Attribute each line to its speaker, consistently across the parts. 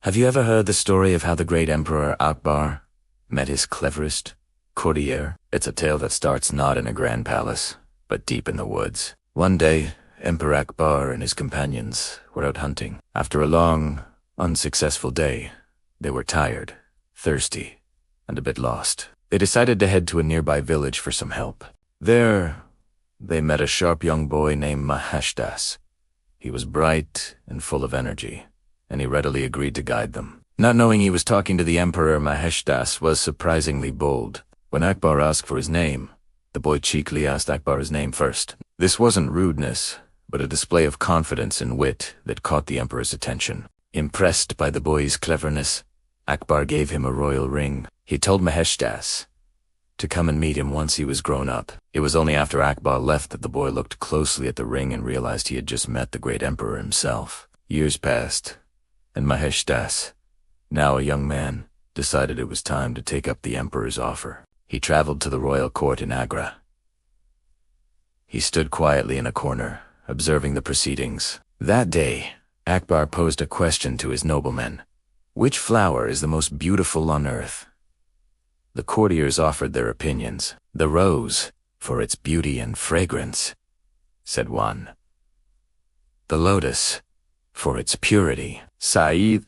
Speaker 1: Have you ever heard the story of how the great Emperor Akbar met his cleverest courtier? It's a tale that starts not in a grand palace, but deep in the woods. One day, Emperor Akbar and his companions were out hunting. After a long, unsuccessful day, they were tired, thirsty, and a bit lost. They decided to head to a nearby village for some help. There, they met a sharp young boy named Maheshdas. He was bright and full of energy, and he readily agreed to guide them. Not knowing he was talking to the Emperor, Maheshdas was surprisingly bold. When Akbar asked for his name, the boy cheekily asked Akbar his name first. This wasn't rudeness, but a display of confidence and wit that caught the Emperor's attention. Impressed by the boy's cleverness, Akbar gave him a royal ring. He told Maheshdas to come and meet him once he was grown up. It was only after Akbar left that the boy looked closely at the ring and realized he had just met the great emperor himself. Years passed, and Maheshdas, now a young man, decided it was time to take up the emperor's offer. He traveled to the royal court in Agra. He stood quietly in a corner, observing the proceedings. That day, Akbar posed a question to his noblemen. Which flower is the most beautiful on earth? The courtiers offered their opinions. The rose, for its beauty and fragrance, said one. The lotus, for its purity, Saeed,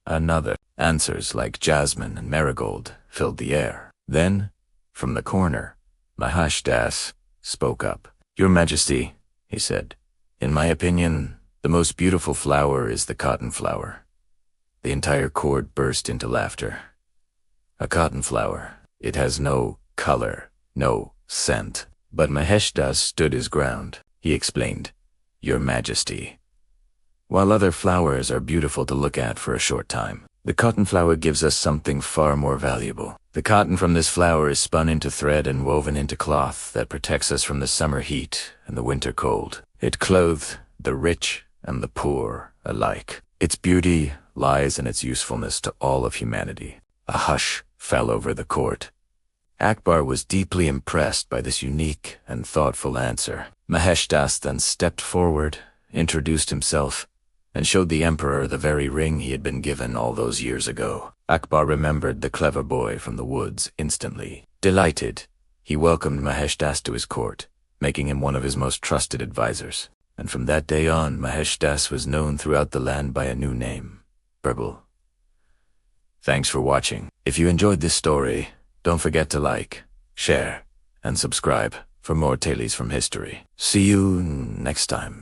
Speaker 1: another. Answers like jasmine and marigold filled the air. Then, from the corner, Maheshdas spoke up. Your Majesty, he said, in my opinion, the most beautiful flower is the cotton flower. The entire court burst into laughter. A cotton flower. It has no color, no scent. But Maheshdas stood his ground. He explained, Your Majesty, while other flowers are beautiful to look at for a short time, the cotton flower gives us something far more valuable. The cotton from this flower is spun into thread and woven into cloth that protects us from the summer heat and the winter cold. It clothes the rich and the poor alike. Its beauty lies in its usefulness to all of humanity. A hush fell over the court. Akbar was deeply impressed by this unique and thoughtful answer. Maheshdas then stepped forward, introduced himself, and showed the emperor the very ring he had been given all those years ago. Akbar remembered the clever boy from the woods instantly. Delighted, he welcomed Maheshdas to his court, making him one of his most trusted advisors. And from that day on, Maheshdas was known throughout the land by a new name, Birbal. Thanks for watching. If you enjoyed this story, don't forget to like, share, and subscribe for more tales from history. See you next time.